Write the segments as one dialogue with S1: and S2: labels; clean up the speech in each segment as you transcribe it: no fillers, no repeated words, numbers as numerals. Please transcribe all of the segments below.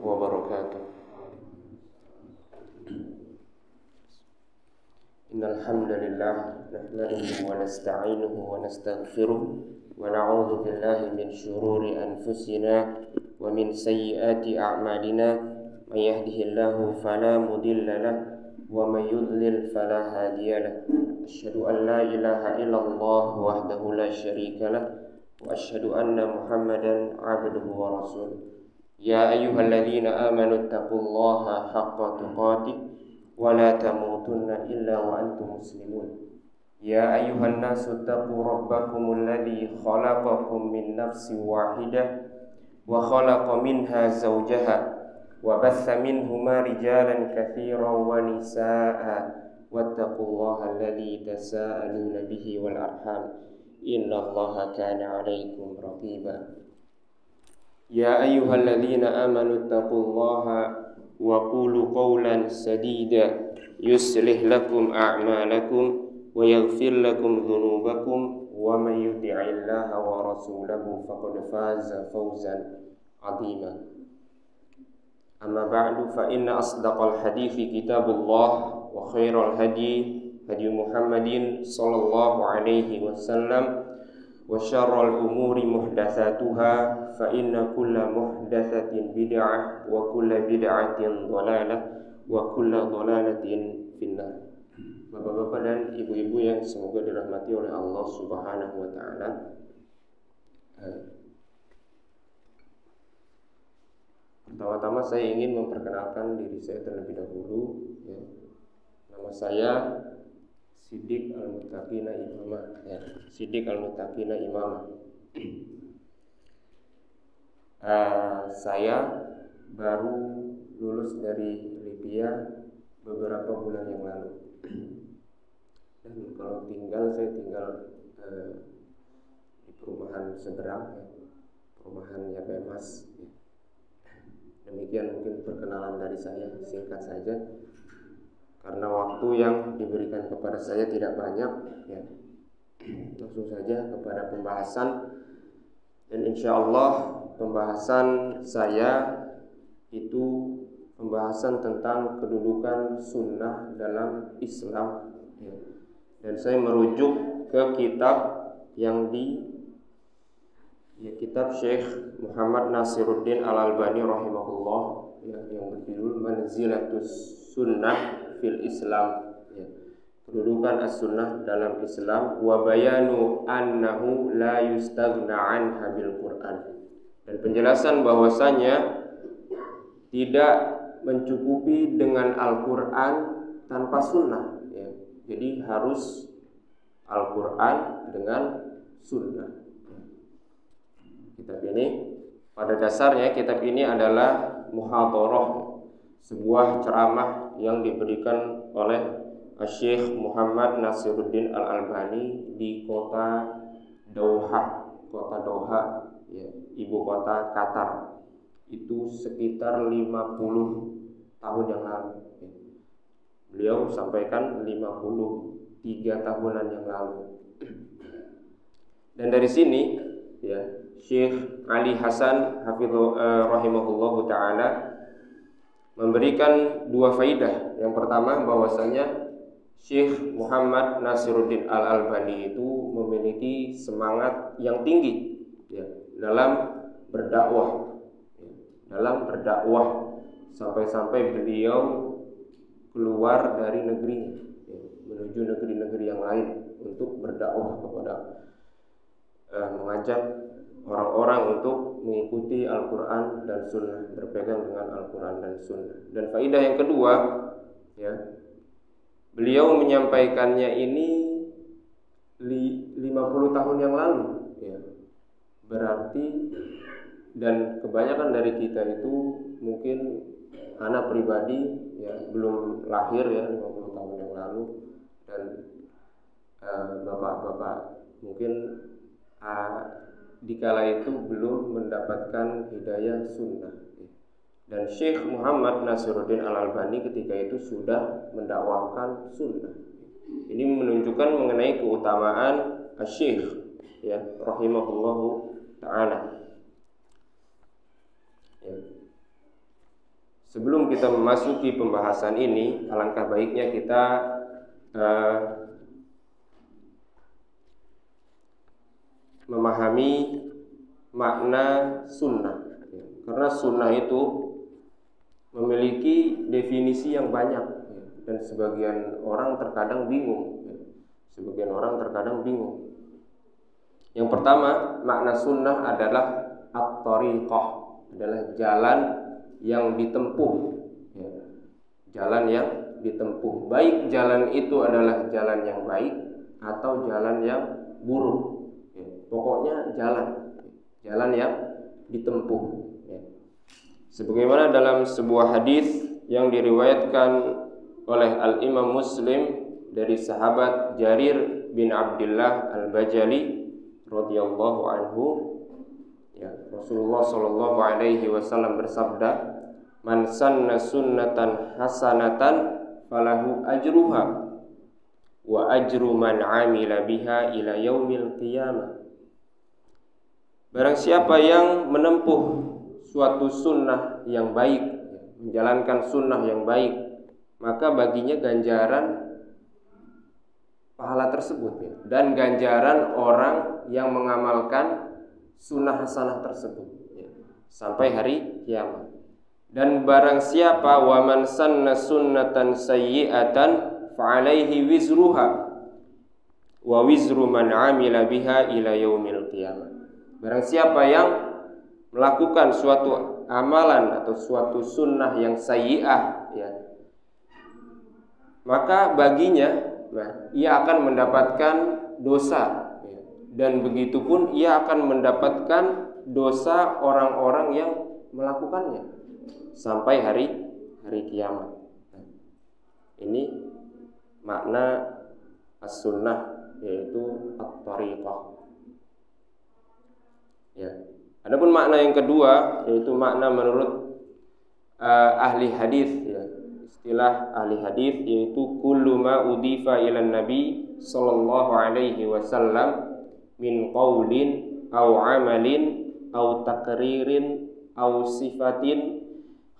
S1: wabarakatuh. Innal hamdalillah nahmaduhu wa nasta'inuhu wa nastaghfiruh wa na'udzu billahi min shururi anfusina wa min sayyiati a'malina may yahdihillahu fala mudilla lahu wa may yudlil fala hadiya lahu. Asyhadu an la ilaha illallah wahdahu la syarika lahu wa asyhadu anna Muhammadan 'abduhu wa rasuluh. Ya ayyuhalladzina amanu taqullaha haqqa tuqatih wa la tamutunna illa wa antum muslimun. Ya ayyuhan nasu taqu rabbakumul ladzi khalaqakum min nafsin wahidah wa khalaqa minha zawjaha wa batha minhuma rijalan katsiran wa nisaa'a wattaqullaha alladzi tasaaluna bihi wal arham innallaha kana 'alaikum raqiba. Ya ayyuhalladzina amanu taqullaha wa qulu qawlan sadida yuslih lakum a'malakum wa yaghfir lakum dhunubakum wa may yuti'illaha wa rasulahu faqad faza fawzan 'azima. Amma ba'du fa inna asdaqal hadithi kitabullah wa khairal hadi Muhammadin sallallahu alaihi wasallam wa syarrul umuri muhdatsatuha fa inna kulla muhdatsatin bid'ah wa kulla bid'atin dhalalah wa kulla dhalalatin finnar. Bapak-bapak dan ibu-ibu yang semoga dirahmati oleh Allah Subhanahu wa taala. Pertama-tama saya ingin memperkenalkan diri saya terlebih dahulu, ya. Nama saya Siddiq Al-Muttaqina Imamah, ya. Siddiq Al-Muttaqina Imamah. Saya baru lulus dari Libya beberapa bulan yang lalu. Dan kalau saya tinggal di perumahan seberang, ya. Perumahan Yabemas, ya. Demikian mungkin perkenalan dari saya, singkat saja karena waktu yang diberikan kepada saya tidak banyak, ya. Langsung saja kepada pembahasan. Dan insya Allah pembahasan saya itu pembahasan tentang kedudukan sunnah dalam Islam, ya. Dan saya merujuk ke kitab yang kitab Syekh Muhammad Nasiruddin Al-Albani rahimahullah, ya, yang berjudul Manzilatus Sunnah fil Islam, ya. Kedudukan as-sunnah dalam Islam wa bayanu annahu la yustaghna anha bil Quran, dan penjelasan bahwasanya tidak mencukupi dengan Al-Quran tanpa sunnah, ya. Jadi harus Al-Quran dengan sunnah. Kitab ini pada dasarnya kitab ini adalah muhadharah, sebuah ceramah yang diberikan oleh Syekh Muhammad Nasiruddin Al-Albani di kota Doha, ya, ibu kota Qatar. Itu sekitar 50 tahun yang lalu, ya. Beliau sampaikan 53 tahunan yang lalu. Dan dari sini, ya, Syekh Ali Hasan rahimahullahu ta'ala memberikan dua faidah. Yang pertama, bahwasanya Syekh Muhammad Nasiruddin Al-Albani itu memiliki semangat yang tinggi, ya, dalam berdakwah, sampai-sampai beliau keluar dari negerinya, ya, menuju negeri-negeri yang lain untuk berdakwah kepada mengajak orang-orang untuk mengikuti Al-Quran dan Sunnah, berpegang dengan Al-Quran dan Sunnah. Dan faidah yang kedua, ya, beliau menyampaikannya ini 50 tahun yang lalu, ya. Berarti, dan kebanyakan dari kita itu mungkin anak pribadi, ya, belum lahir, ya, 50 tahun yang lalu. Dan bapak-bapak mungkin dikala itu belum mendapatkan hidayah sunnah. Dan Syekh Muhammad Nasiruddin Al-Albani ketika itu sudah mendakwahkan sunnah. Ini menunjukkan mengenai keutamaan Syekh, ya, rahimahullahu ta'ala, ya. sebelum kita memasuki pembahasan ini, alangkah baiknya kita memahami makna sunnah. Karena sunnah itu memiliki definisi yang banyak dan sebagian orang terkadang bingung. Yang pertama, makna sunnah adalah at-thariqah, adalah jalan yang ditempuh. Jalan yang ditempuh. Baik jalan itu adalah jalan yang baik atau jalan yang buruk. Pokoknya jalan yang ditempuh. Sebagaimana dalam sebuah hadis yang diriwayatkan oleh Al-Imam Muslim dari sahabat Jarir bin Abdullah Al-Bajali radhiyallahu anhu, Rasulullah sallallahu alaihi wasallam bersabda, "Man sanna sunnatan hasanatan falahu ajruha wa ajru man 'amila biha ila yaumil qiyamah." Barang siapa yang menempuh suatu sunnah yang baik, menjalankan sunnah yang baik, maka baginya ganjaran pahala tersebut, dan ganjaran orang yang mengamalkan sunnah hasanah tersebut sampai hari kiamat. Dan barang siapa wa man sanna sunnatan sayyi'atan fa alaihi wizruha wa wizru man 'amila biha ila yaumil qiyamah. Barang siapa yang melakukan suatu amalan atau suatu sunnah yang sayyi'ah, maka baginya ia akan mendapatkan dosa, dan begitupun ia akan mendapatkan dosa orang-orang yang melakukannya sampai hari kiamat. Ini makna as-sunnah, yaitu at-thariqah. Adapun makna yang kedua, yaitu makna menurut ahli hadis, istilah ahli hadis, yaitu kullu ma udifa ila nabi sallallahu alaihi wasallam min qaulin aw amalin aw taqririn aw sifatin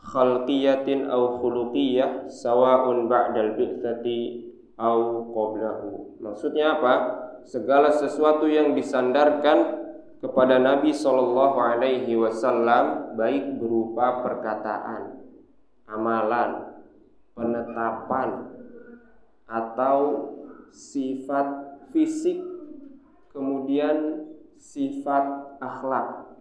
S1: khalqiyatin aw khuluqiyah sawa'un ba'dal bi'tsati aw qablahu. Maksudnya apa? Segala sesuatu yang disandarkan kepada Nabi sallallahu alaihi wasallam, baik berupa perkataan, amalan, penetapan, atau sifat fisik, kemudian sifat akhlak,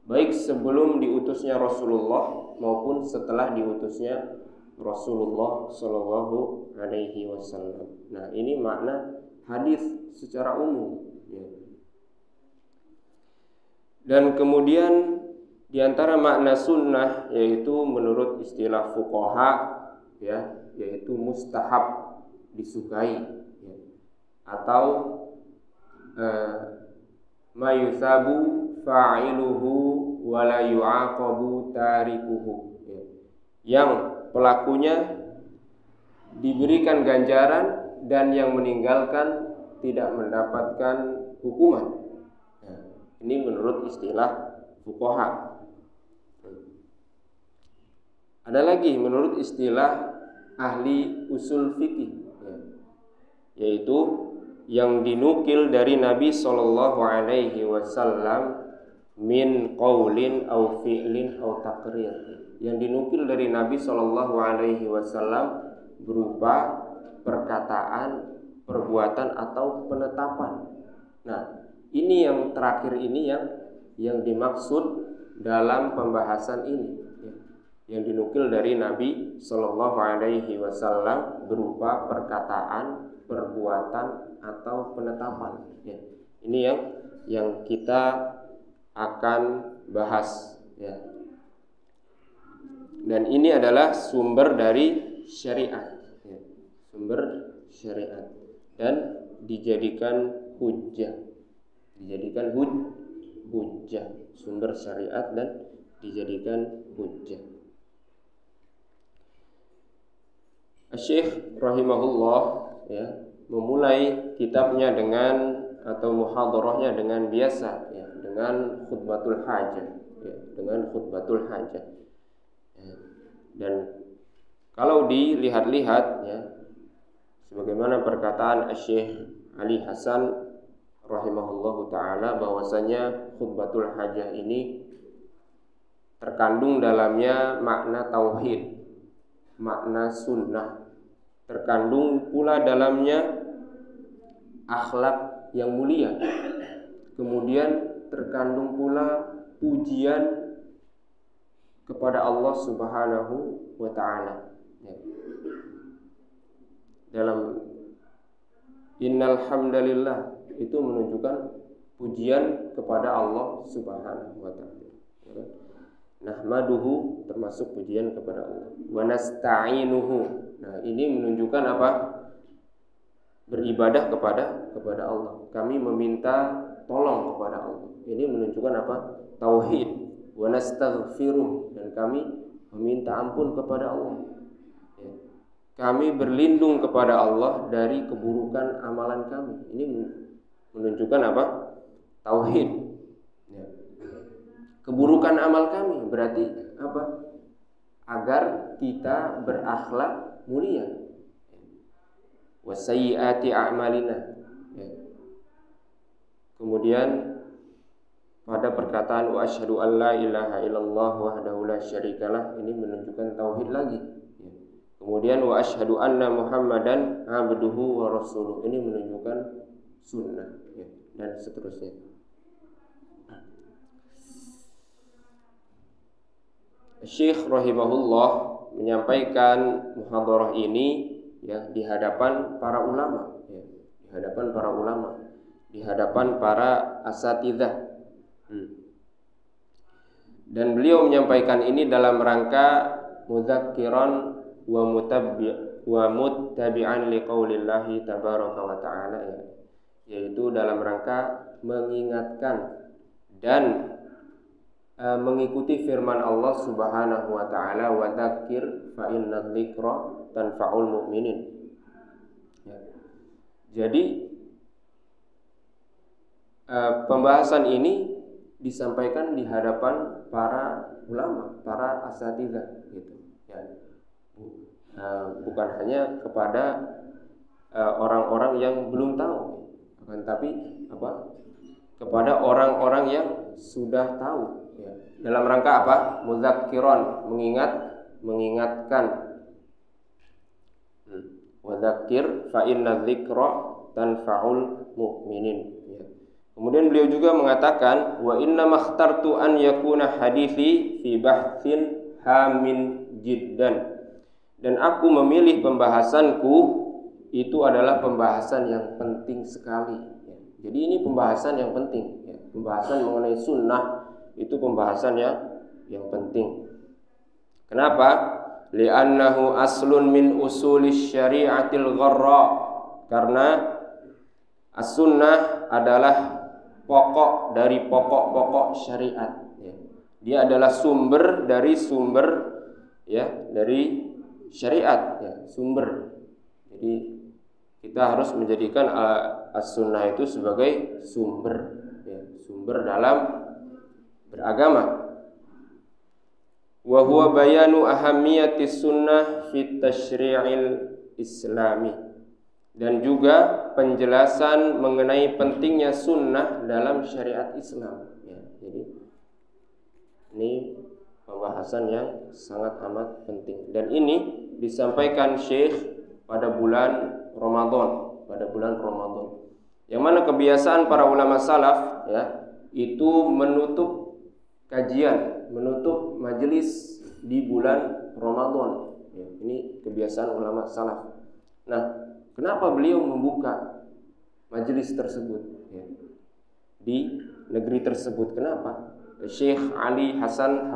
S1: baik sebelum diutusnya Rasulullah maupun setelah diutusnya Rasulullah sallallahu alaihi wasallam. Nah, ini makna hadis secara umum. Dan kemudian di antara makna sunnah, yaitu menurut istilah fuqaha, yaitu mustahab, disukai, atau ma yusabu fa'iluhu wa la yu'aqabu tarikuhu, yang pelakunya diberikan ganjaran dan yang meninggalkan tidak mendapatkan hukuman. Ini menurut istilah fuqaha. Ada lagi menurut istilah ahli usul fikih, yaitu yang dinukil dari Nabi sallallahu alaihi wasallam min qaulin aw fi'lin aw taqrir. Yang dinukil dari Nabi sallallahu alaihi wasallam berupa perkataan, perbuatan atau penetapan. Nah, ini yang terakhir ini yang dimaksud dalam pembahasan ini, yang dinukil dari Nabi sallallahu alaihi wasallam berupa perkataan, perbuatan atau penetapan. Ini yang kita akan bahas, Dan ini adalah sumber dari syariat, sumber syariat, dan dijadikan hujjah. Sumber syariat dan dijadikan hujjah. Syekh rahimahullah memulai kitabnya dengan atau muhadarahnya dengan biasa, dengan khutbatul hajah, Dan kalau dilihat-lihat ya, sebagaimana perkataan Syekh Ali Hasan rahimahullahu taala bahwasanya khutbatul hajah ini terkandung dalamnya makna tauhid, makna sunnah, terkandung pula dalamnya akhlak yang mulia, kemudian terkandung pula pujian kepada Allah Subhanahu wa taala. Ya. Dalam innal hamdalillah itu menunjukkan pujian kepada Allah Subhanahu wa taala. Ya. Nahmaduhu termasuk pujian kepada Allah. Wa nasta'inuhu. Nah, ini menunjukkan apa? Beribadah kepada Allah. Kami meminta tolong kepada Allah. Ini menunjukkan apa? Tauhid. Wa nastaghfiruh, dan kami meminta ampun kepada Allah. Ya. Kami berlindung kepada Allah dari keburukan amalan kami. Ini menunjukkan apa? Tauhid. Ya. Keburukan amal kami berarti apa? Agar kita berakhlak mulia. Wa sayyiati a'malina. Ya. Kemudian pada perkataan wa asyhadu an la ilaha illallah wahdahu la syarikalah, ini menunjukkan tauhid lagi. Ya. Kemudian wa asyhadu anna Muhammadan abduhu wa rasuluh, ini menunjukkan sunnah, ya, dan seterusnya. Syekh rahimahullah menyampaikan muhadarah ini ya di hadapan para ulama, ya, di hadapan para ulama, di hadapan para asatidzah. Dan beliau menyampaikan ini dalam rangka mudzakiran wa muttabi'an liqaulillahi tabaraka wa ta'ala, ya, yaitu dalam rangka mengingatkan dan mengikuti firman Allah Subhanahu wa taala, wa dzakir fa inna dzikra tanfa'ul mu'minin. Ya. Jadi pembahasan ini disampaikan di hadapan para ulama, para asatidzah, gitu. Ya. Bukan hanya kepada orang-orang yang belum tahu, akan tapi apa? Kepada orang-orang yang sudah tahu. Ya. Dalam rangka apa? Mudzakiron, mengingatkan. Wa dzakir fa inna dzikra tanfa'ul mu'minin. Kemudian beliau juga mengatakan wa inna makhtartu an yakuna hadithi fi bahthin hamin jiddan, dan aku memilih pembahasanku itu adalah pembahasan yang penting sekali. Jadi ini pembahasan yang penting, ya. Pembahasan mengenai sunnah itu pembahasan yang penting. Kenapa? Li'annahu aslun min usulis syari'atil gharra, karena as-sunnah adalah pokok dari pokok-pokok syariat. Ya. Dia adalah sumber dari syariat, ya, sumber. Jadi kita harus menjadikan as-sunnah itu sebagai sumber, ya, sumber dalam beragama. Wa huwa bayanu ahammiyatis sunnah fit tasyri'il islami, dan juga penjelasan mengenai pentingnya sunnah dalam syariat Islam. Ya, jadi ini pembahasan yang sangat amat penting, dan ini disampaikan Syekh pada bulan Ramadan, yang mana kebiasaan para ulama salaf, ya, itu menutup kajian, menutup majelis di bulan Ramadan. Ya, ini kebiasaan ulama salaf. Nah, kenapa beliau membuka majelis tersebut, ya, di negeri tersebut? Kenapa? Syekh Ali Hasan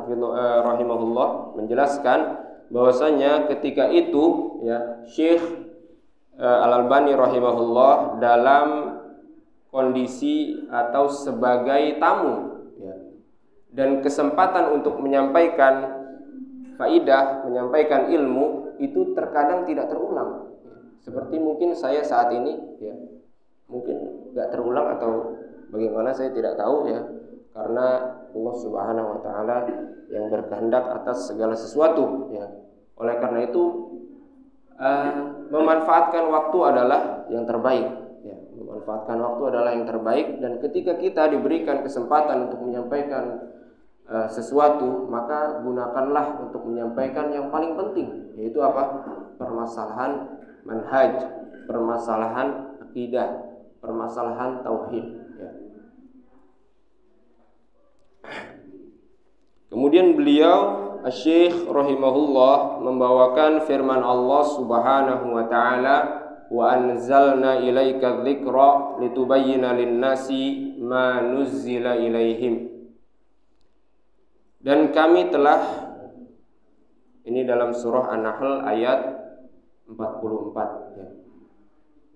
S1: rahimahullah menjelaskan bahwasanya ketika itu, ya, Syekh Al-Albani rahimahullah dalam kondisi atau sebagai tamu, ya, dan kesempatan untuk menyampaikan faidah, menyampaikan ilmu itu terkadang tidak terulang. Seperti mungkin saya saat ini, ya, mungkin nggak terulang atau bagaimana saya tidak tahu, ya. karena Allah Subhanahu wa taala yang berkehendak atas segala sesuatu, ya. Oleh karena itu memanfaatkan waktu adalah yang terbaik, ya. Memanfaatkan waktu adalah yang terbaik, dan ketika kita diberikan kesempatan untuk menyampaikan sesuatu, maka gunakanlah untuk menyampaikan yang paling penting, yaitu apa? Permasalahan manhaj, permasalahan akidah, permasalahan tauhid, ya. Kemudian beliau Asy-Syaikh rahimahullah membawakan firman Allah Subhanahu wa taala, wa anzalna ilaika dzikra litubayyana lin-nasi ma nuzzila ilaihim. Dan kami telah, ini dalam surah An-Nahl ayat 44, ya.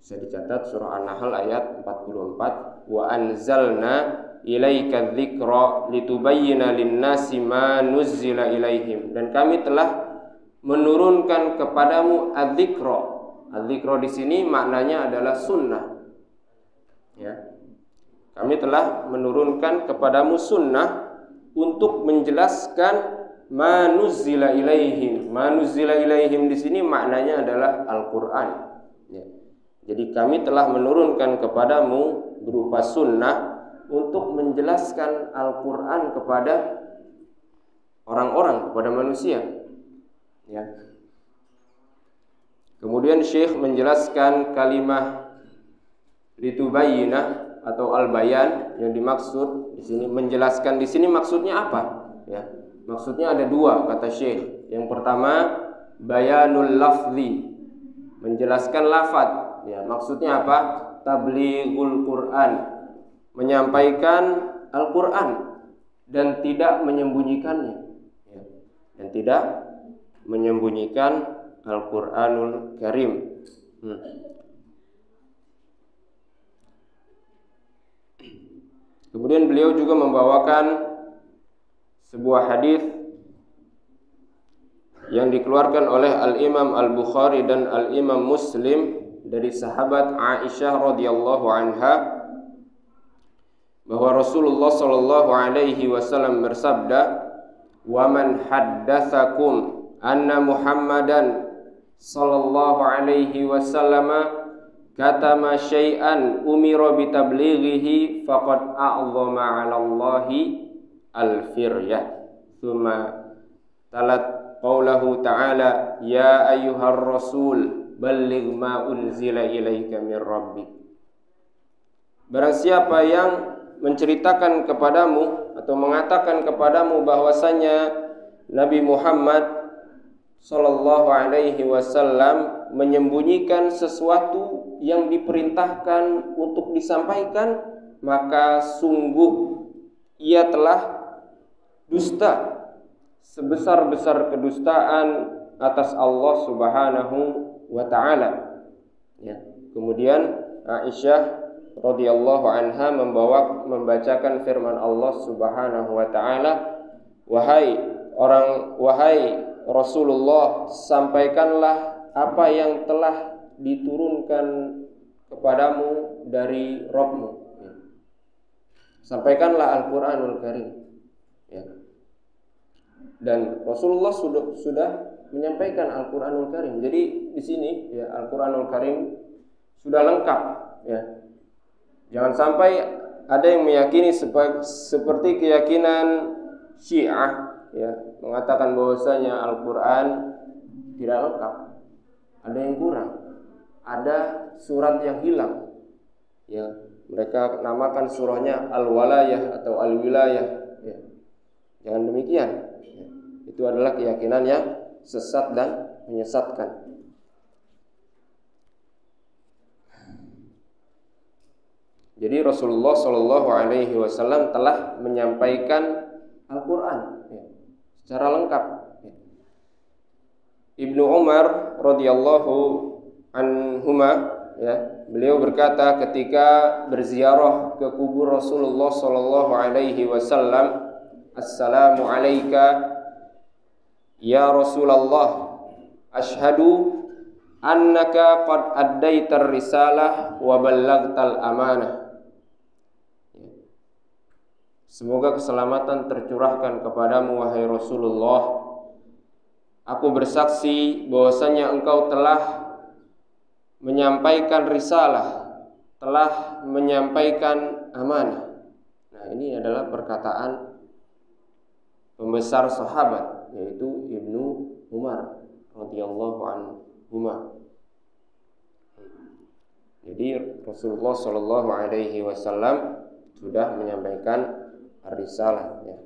S1: Bisa dicatat surah An-Nahl ayat 44, wa anzalna ilaika dzikra litubayyana lin-nasi ma nuzzila ilaihim. Dan kami telah menurunkan kepadamu adzikra. Adzikra di sini maknanya adalah sunnah, ya. Kami telah menurunkan kepadamu sunnah untuk menjelaskan manuzzila ilaihim. Manuzzila ilaihim di sini maknanya adalah Al-Qur'an, ya. Jadi kami telah menurunkan kepadamu berupa sunnah untuk menjelaskan Al-Qur'an kepada orang-orang, kepada manusia, ya. Kemudian Syekh menjelaskan kalimah litubayyina atau al-bayan yang dimaksud di sini, menjelaskan di sini maksudnya apa, ya? Maksudnya ada dua, kata Syekh. Yang pertama bayanul lafzi, menjelaskan lafaz, ya. Maksudnya apa? Tablighul Quran, menyampaikan Al-Quran dan tidak menyembunyikannya, ya. Dan tidak menyembunyikan Al-Quranul Karim. Kemudian beliau juga membawakan sebuah hadis yang dikeluarkan oleh Al-Imam Al-Bukhari dan Al-Imam Muslim dari sahabat Aisyah radhiyallahu anha, bahwa Rasulullah sallallahu alaihi wasallam bersabda, "Wa man haddatsakum anna Muhammadan sallallahu alaihi wasallam katama syai'an umira bitablighihi faqad a'zama 'ala Allahi al-firyah." Tsumma talat qaulahu ta'ala, "Ya ayyuhar rasul balligh ma unzila ilaika min rabbik." Barang siapa yang menceritakan kepadamu atau mengatakan kepadamu bahwasanya Nabi Muhammad sallallahu alaihi wasallam menyembunyikan sesuatu yang diperintahkan untuk disampaikan, maka sungguh ia telah dusta sebesar-besar kedustaan atas Allah Subhanahu wa taala, ya. Kemudian Aisyah radhiyallahu anha membacakan firman Allah Subhanahu wa taala, wahai Rasulullah, sampaikanlah apa yang telah diturunkan kepadamu dari Rabbmu. Sampaikanlah Al-Quranul Karim, ya. Dan Rasulullah sudah menyampaikan Al-Quranul Karim. Jadi di sini, ya, Al-Quranul Karim sudah lengkap, ya. Jangan sampai ada yang meyakini seperti keyakinan Syiah, ya, mengatakan bahwasanya Al-Quran tidak lengkap, ada yang kurang, ada surat yang hilang, ya. Mereka namakan surahnya Al-Walayah atau Al-Wilayah, ya. Jangan demikian, ya. Itu adalah keyakinan yang sesat dan menyesatkan. Jadi Rasulullah Shallallahu Alaihi Wasallam telah menyampaikan Al-Quran, ya, secara lengkap, ya. Ibnu Umar radhiyallahu anhuma, ya, beliau berkata ketika berziarah ke kubur Rasulullah Shallallahu Alaihi Wasallam, "Assalamu alayka ya Rasulullah, ashhadu annaka qad addaitar risalah wa ballaghtal amanah." Semoga keselamatan tercurahkan kepadamu wahai Rasulullah. Aku bersaksi bahwasanya engkau telah menyampaikan risalah, telah menyampaikan amanah. Nah, ini adalah perkataan pembesar sahabat, yaitu Ibnu Umar radhiyallahu anhuma. Jadi Rasulullah Shallallahu Alaihi Wasallam sudah menyampaikan risalah. Ya.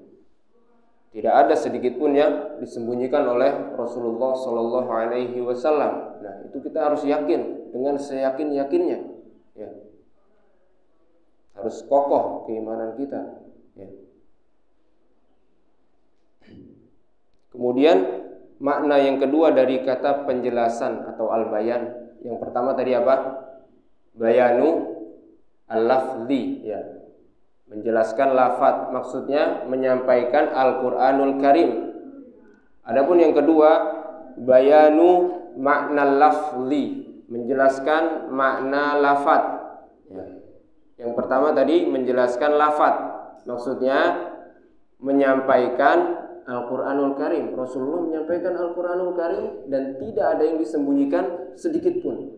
S1: Tidak ada sedikit pun yang disembunyikan oleh Rasulullah Shallallahu Alaihi Wasallam. Nah, itu kita harus yakin dengan seyakin-yakinnya. Ya. Harus kokoh keimanan kita. Ya. Kemudian makna yang kedua dari kata penjelasan atau al-bayan. Yang pertama tadi apa? Bayanu al-lafzi, ya. Menjelaskan lafaz, maksudnya menyampaikan Al-Qur'anul Karim. Adapun yang kedua, bayanu makna lafzi, menjelaskan makna lafaz. Ya. Yang pertama tadi menjelaskan lafaz, maksudnya menyampaikan Al-Qur'anul Karim. Rasulullah menyampaikan Al-Qur'anul Karim dan tidak ada yang disembunyikan sedikit pun.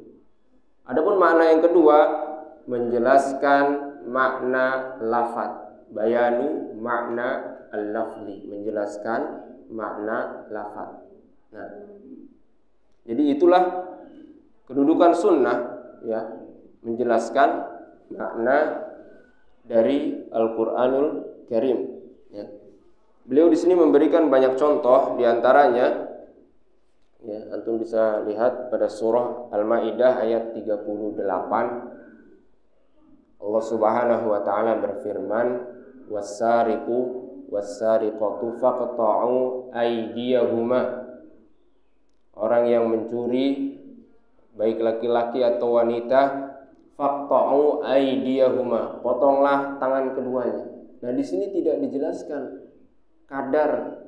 S1: Adapun makna yang kedua, menjelaskan makna lafaz. Bayanu makna al-lafzi, menjelaskan makna lafaz. Nah, jadi itulah kedudukan sunnah, ya, menjelaskan makna dari Al-Qur'anul Karim. Ya. Beliau di sini memberikan banyak contoh, diantaranya, ya, antum bisa lihat pada surah Al-Maidah ayat 38. Allah Subhanahu wa taala berfirman, "Was-sariqu was-sariqatu faqta'u aydiyahuma." Orang yang mencuri, baik laki-laki atau wanita, faqta'u aydiyahuma, potonglah tangan keduanya. Nah, di sini tidak dijelaskan kadar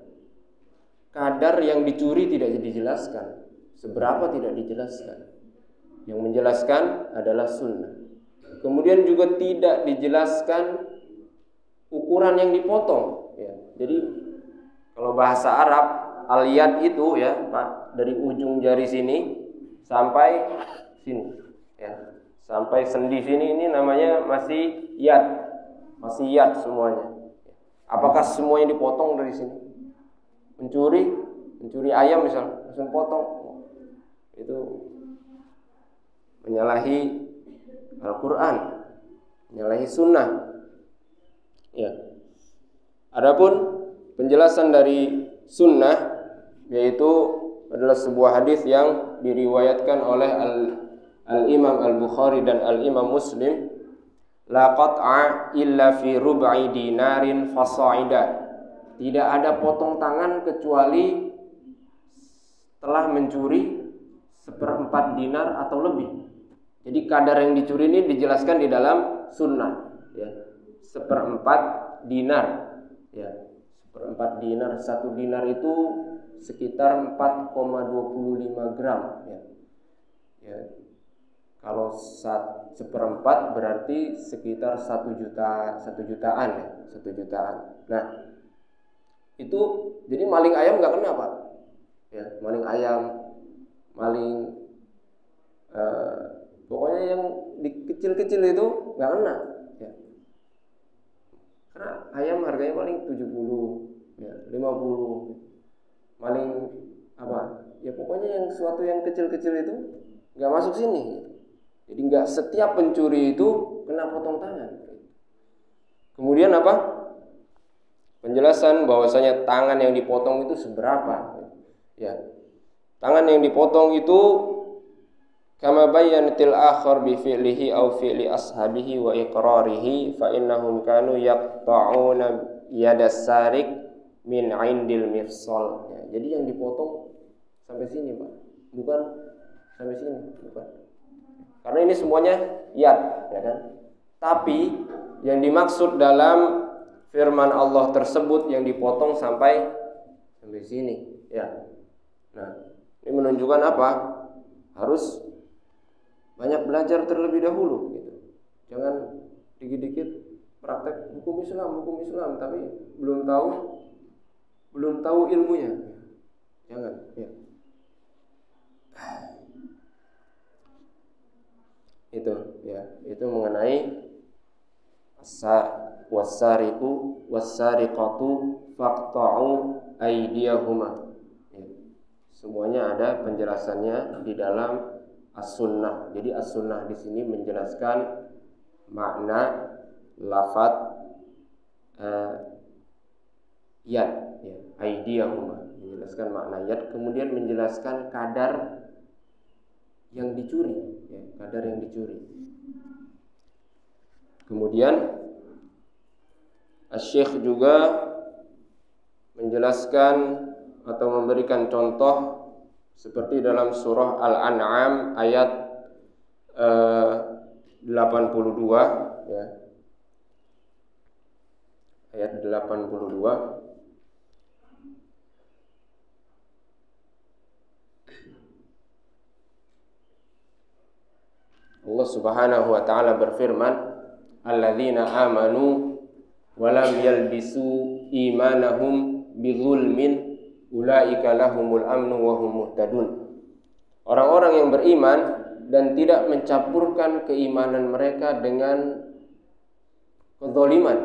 S1: yang dicuri, tidak dijelaskan. Seberapa tidak dijelaskan. Yang menjelaskan adalah sunnah. Kemudian juga tidak dijelaskan ukuran yang dipotong. Ya. Jadi kalau bahasa Arab, al-yad itu, ya, Pak, dari ujung jari sini sampai sini, ya, sampai sendi sini, ini namanya masih yad semuanya. Apakah semuanya dipotong dari sini? Mencuri ayam misal, langsung potong, itu menyalahi Al-Quran, menyalahi sunnah. Ya. Adapun penjelasan dari sunnah, yaitu adalah sebuah hadis yang diriwayatkan oleh Al-Imam Al-Bukhari dan Al-Imam Muslim, la qat'a illa fi rub'i dinarin fasa'ida. Tidak ada potong tangan kecuali telah mencuri 1/4 dinar atau lebih. Jadi kadar yang dicuri ini dijelaskan di dalam sunnah, ya. 1/4 dinar, ya. 1/4 dinar, 1 dinar itu sekitar 4,25 gram, ya. Ya. Kalau 1/4 berarti sekitar 1 jutaan, ya. 1 jutaan. Nah, itu jadi maling ayam nggak kena, Pak. Ya, maling ayam, maling pokoknya yang kecil-kecil itu nggak kena, ya. Karena ayam harganya paling 70, ya, 50. Maling apa? Ya pokoknya yang sesuatu yang kecil-kecil itu nggak masuk sini. Jadi nggak setiap pencuri itu kena potong tangan. Kemudian apa? Penjelasan bahwasanya tangan yang dipotong itu seberapa? Ya, tangan yang dipotong itu kama bayyanatil akhar bi fi'lihi aw fi'li ashabihi wa iqrarihi fa innahum kanu yaqta'una yadas sarik min 'indil mifsal. Ya, jadi yang dipotong sampai sini, Pak. Bukan sampai sini, bukan. Karena ini semuanya yad, ya kan? Tapi yang dimaksud dalam firman Allah tersebut yang dipotong sampai sini, ya. Nah, ini menunjukkan apa? Harus banyak belajar terlebih dahulu, gitu. Jangan dikit-dikit praktek hukum Islam, tapi belum tahu ilmunya. Jangan, ya. Itu mengenai wasariqu wasariqatu faqta'u aydiyahuma. Semuanya ada penjelasannya di dalam as-sunnah. Jadi as-sunnah di sini menjelaskan makna lafaz yad, ya, aydiyahuma, menjelaskan makna yad, kemudian menjelaskan kadar yang dicuri, ya, kadar yang dicuri. Kemudian Asy-Syaikh juga menjelaskan atau memberikan contoh seperti dalam surah Al-An'am ayat 82, ya. Ayat 82. Allah Subhanahu wa taala berfirman, alladzina amanu wa lam yalbisu imanahum bidzulmin ulaika lahumul amnu wa hum muhtadun. Orang-orang yang beriman dan tidak mencampurkan keimanan mereka dengan kezaliman,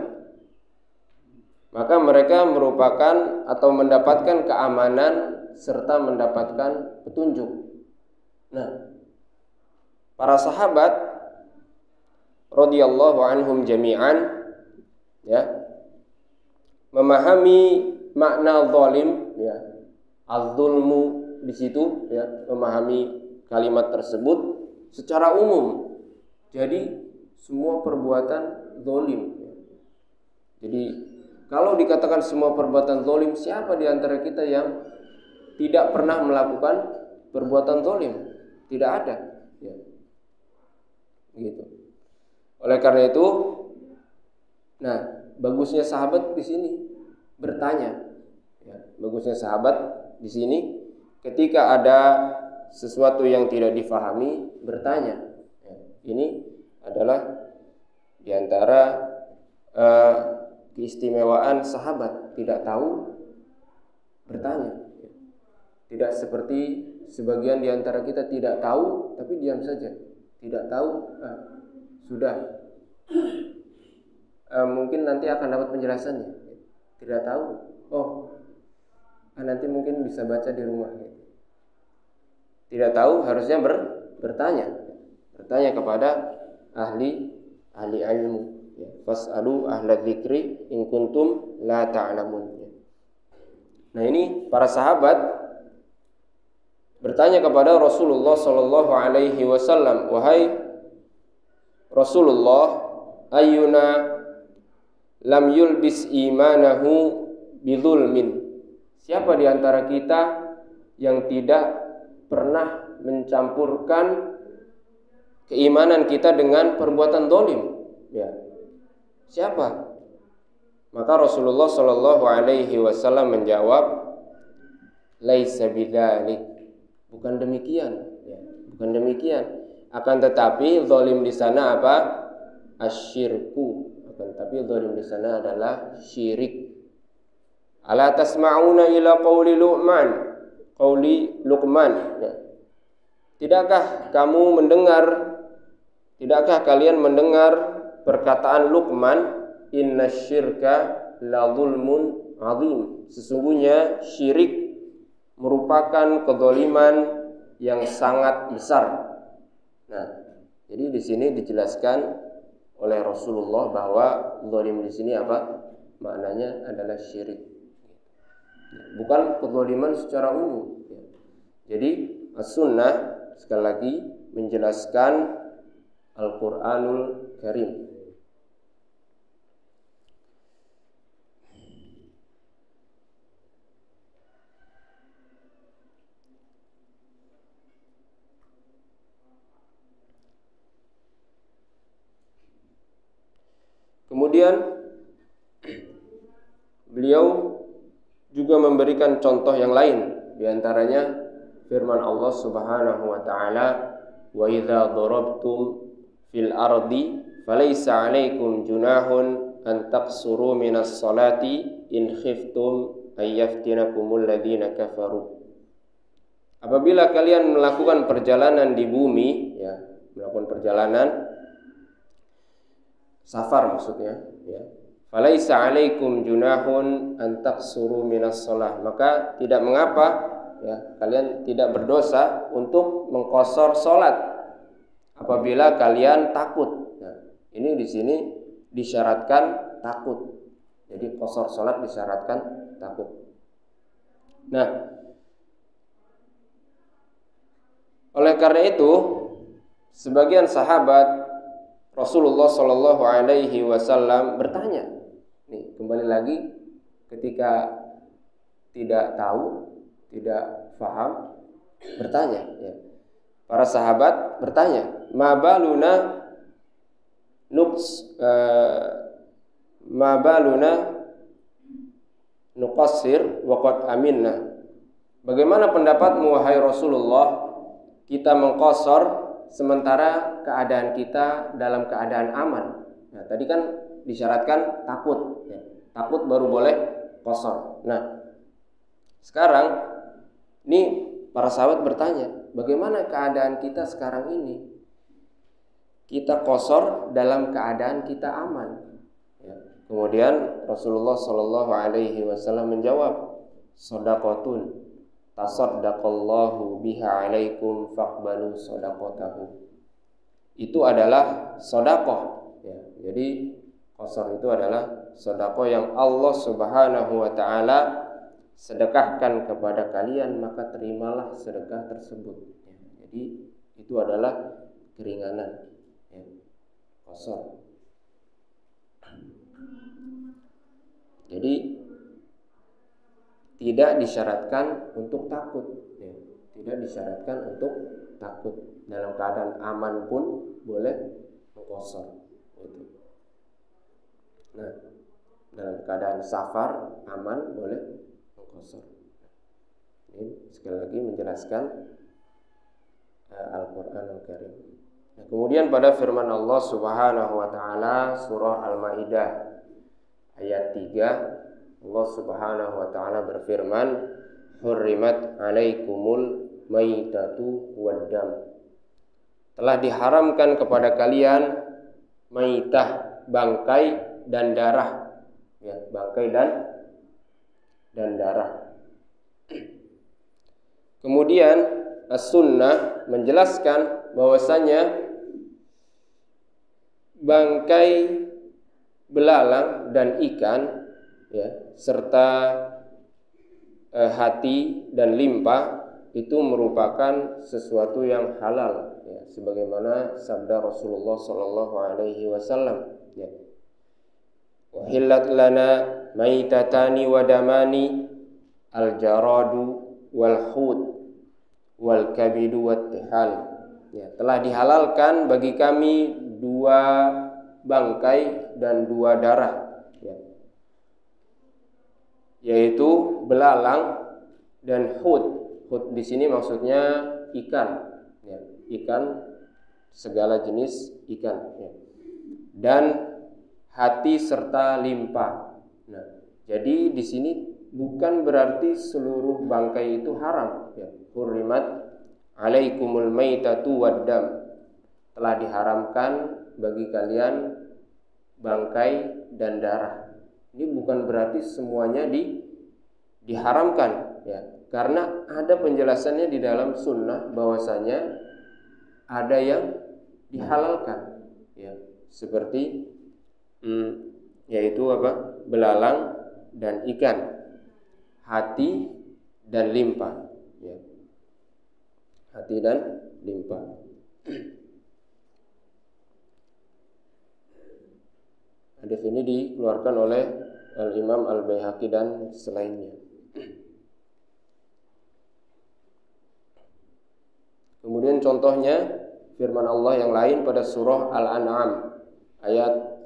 S1: maka mereka merupakan atau mendapatkan keamanan serta mendapatkan petunjuk. Nah, para sahabat radhiyallahu anhum jami'an, ya, memahami makna zalim, ya, az-zulmu di situ, ya, memahami kalimat tersebut secara umum. Jadi semua perbuatan zalim, ya. Jadi kalau dikatakan semua perbuatan zalim, siapa di antara kita yang tidak pernah melakukan perbuatan zalim? Tidak ada, ya. Gitu. Oleh karena itu, nah, bagusnya sahabat di sini bertanya, ya, bagusnya sahabat di sini ketika ada sesuatu yang tidak difahami bertanya. Ya, ini adalah di antara keistimewaan sahabat, tidak tahu bertanya. Tidak seperti sebagian di antara kita tidak tahu tapi diam saja. Tidak tahu, sudah, mungkin nanti akan dapat penjelasannya. Tidak tahu, nanti mungkin bisa baca di rumah. Tidak tahu harusnya bertanya kepada ahli ilmu. Fas'alu ahla dzikri in kuntum la ta'lamun. Nah, ini para sahabat bertanya kepada Rasulullah sallallahu alaihi wasallam, wahai Rasulullah, ayyuna lam yulbis imanahu bidzulmin. Siapa di antara kita yang tidak pernah mencampurkan keimanan kita dengan perbuatan zalim? Ya. Siapa? Maka Rasulullah sallallahu alaihi wasallam menjawab, laisa bidzalik. Bukan demikian, ya, bukan demikian. Akan tetapi zalim di sana apa? Asyirku. Akan tetapi zalim di sana adalah syirik. Ala tasma'una ila qauli Luqman. Ya. Tidakkah kalian mendengar perkataan Luqman, innasyirka la zulmun azim. Sesungguhnya syirik merupakan kezaliman yang sangat besar. Nah, jadi di sini dijelaskan oleh Rasulullah bahwa zalim di sini apa? Maknanya adalah syirik. Bukan kezaliman secara umum. Jadi as-sunnah sekali lagi menjelaskan Al-Qur'anul Karim. Kemudian beliau juga memberikan contoh yang lain, di antaranya firman Allah Subhanahu wa taala, wa idza darabtum fil ardi falaisa 'alaikum junahun an taqsuru minas salati in khiftum ay yaftinakumul ladina kafaru. Apabila kalian melakukan perjalanan di bumi, ya, melakukan perjalanan safar maksudnya, ya. Falaisa 'alaikum junahun an taqsuru minas shalah, maka tidak mengapa, ya, kalian tidak berdosa untuk mengqashar salat apabila kalian takut. Nah, ini di sini disyaratkan takut. Jadi qashar salat disyaratkan takut. Nah, oleh karena itu sebagian sahabat Rasulullah Shallallahu Alaihi Wasallam bertanya, nih kembali lagi ketika tidak tahu, tidak paham, bertanya. Ya. Para sahabat bertanya, ma baluna nuqassir wa qad aminna. Bagaimana pendapatmu wahai Rasulullah, kita mengqashar sementara keadaan kita dalam keadaan aman? Nah, tadi kan disyaratkan takut, ya. Takut baru boleh qashar. Nah, sekarang ini para sahabat bertanya, bagaimana keadaan kita sekarang ini? Kita qashar dalam keadaan kita aman. Ya. Kemudian Rasulullah Shallallahu Alaihi Wasallam menjawab, shadaqatun tasaddaqallahu biha alaikum faqbalu shadaqatahu. Itu adalah sedekah, ya. Jadi qashar itu adalah sedekah yang Allah Subhanahu wa taala sedekahkan kepada kalian, maka terimalah sedekah tersebut, ya. Jadi itu adalah keringanan, ya, qashar. Jadi tidak disyaratkan untuk takut, ya. Tidak disyaratkan untuk takut. Dalam keadaan aman pun boleh mengqashar. Gitu. Nah, dalam keadaan safar aman boleh mengqashar. Ini sekali lagi menjelaskan Al-Quran Al-Karim. Nah, kemudian pada firman Allah Subhanahu wa taala surah Al-Maidah ayat 3, Allah Subhanahu wa taala berfirman, hurrimat 'alaikumul maitatu waddam. Telah diharamkan kepada kalian maitah, bangkai dan darah, ya, bangkai dan darah. Kemudian As-Sunnah menjelaskan bahwasanya bangkai belalang dan ikan, ya, serta hati dan limpa itu merupakan sesuatu yang halal, ya, sebagaimana sabda Rasulullah Sallallahu Alaihi Wasallam, ya, wahillat lana maitatani wadamani al-jaradu wal hud wal kabidu wat tihal, ya, telah dihalalkan bagi kami dua bangkai dan dua darah, ya, yaitu belalang dan hud. Hud di sini maksudnya ikan, ya, ikan, segala jenis ikan, ya, dan hati serta limpa. Nah, jadi di sini bukan berarti seluruh bangkai itu haram, ya. Hurrimat 'alaikumul maitatu waddam. Telah diharamkan bagi kalian bangkai dan darah. Ini bukan berarti semuanya diharamkan, ya. Karena ada penjelasannya di dalam sunnah bahwasanya ada yang dihalalkan, ya, seperti yaitu apa? Belalang dan ikan, hati dan limpa, ya. Hati dan limpa. Hadis ini dikeluarkan oleh Al-Imam Al-Baihaqi dan selainnya. Kemudian contohnya firman Allah yang lain pada surah Al-An'am ayat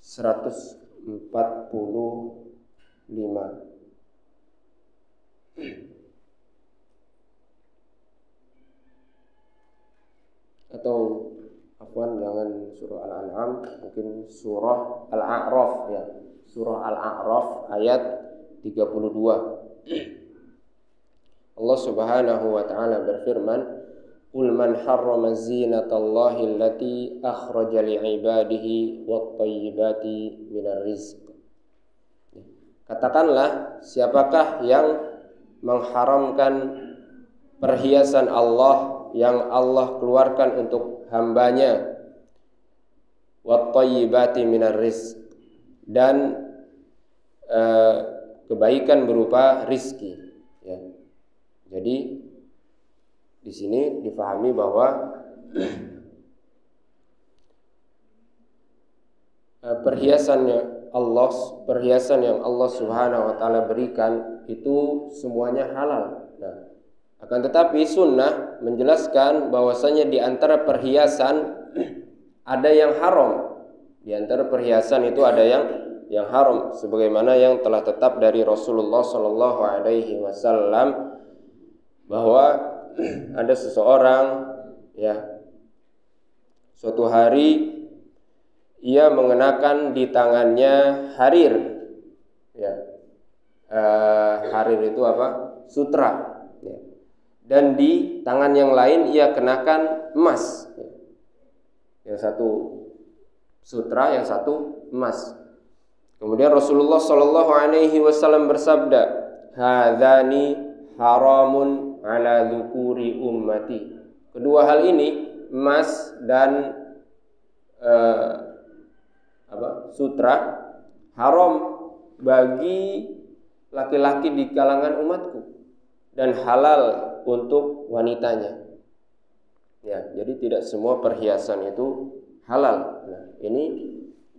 S1: 145. Atau afwan, jangan surah Al-An'am, mungkin surah Al-A'raf ya. Surah Al-A'raf ayat 32. Allah Subhanahu wa taala berfirman, "Qul man harrama zinatallahi allati akhraja li'ibadihi wat-thayyibati minar rizq." Katakanlah, siapakah yang mengharamkan perhiasan Allah yang Allah keluarkan untuk hambanya, wat-thayyibati minar rizq, dan kebaikan berupa rizki ya. Jadi di sini difahami bahwa perhiasan yang Allah Subhanahu wa taala berikan itu semuanya halal. Nah, akan tetapi sunnah menjelaskan bahwasanya di antara perhiasan ada yang haram. Di antara perhiasan itu ada yang haram, sebagaimana yang telah tetap dari Rasulullah sallallahu alaihi wasallam bahwa ada seseorang ya, suatu hari ia mengenakan di tangannya harir ya. Harir itu apa? Sutra ya. Dan di tangan yang lain ia kenakan emas ya. Yang satu sutra, yang satu emas. Kemudian Rasulullah sallallahu alaihi wasallam bersabda, "Hadzani haramun ala dzukuri ummati." Kedua hal ini, emas dan sutra, haram bagi laki-laki di kalangan umatku dan halal untuk wanitanya. Ya, jadi tidak semua perhiasan itu halal. Nah, ini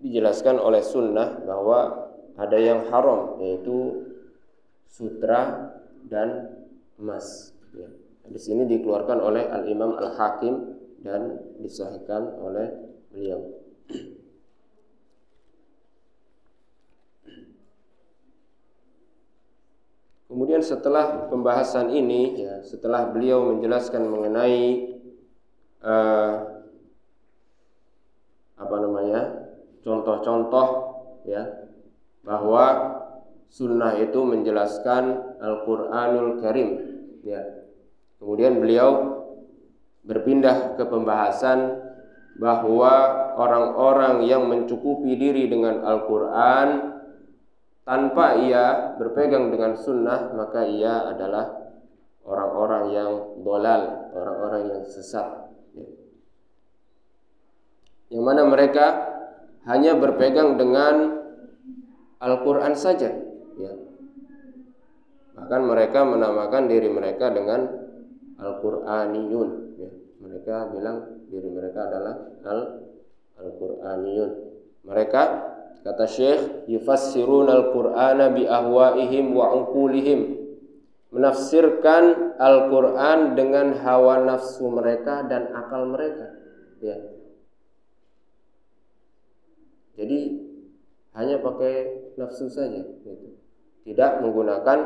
S1: dijelaskan oleh sunnah bahwa ada yang haram, yaitu sutra dan emas ya. Di sini dikeluarkan oleh Al-Imam Al-Hakim dan disahihkan oleh beliau. Kemudian setelah pembahasan ini ya, setelah beliau menjelaskan mengenai contoh-contoh ya, bahwa sunnah itu menjelaskan Al-Qur'anul Karim ya. Kemudian beliau berpindah ke pembahasan bahwa orang-orang yang mencukupi diri dengan Al-Qur'an tanpa ia berpegang dengan sunnah, maka ia adalah orang-orang yang dolal, orang-orang yang sesat ya. Yang mana mereka hanya berpegang dengan Al-Quran saja ya. Bahkan mereka menamakan diri mereka dengan Al-Quraniyun ya. Mereka bilang diri mereka adalah Al-Quraniyun. Mereka, kata Syekh, yufassirun al-Qur'ana bi ahwaihim wa uqulihim, menafsirkan Al-Quran dengan hawa nafsu mereka dan akal mereka ya. Jadi hanya pakai nafsu saja gitu. Tidak menggunakan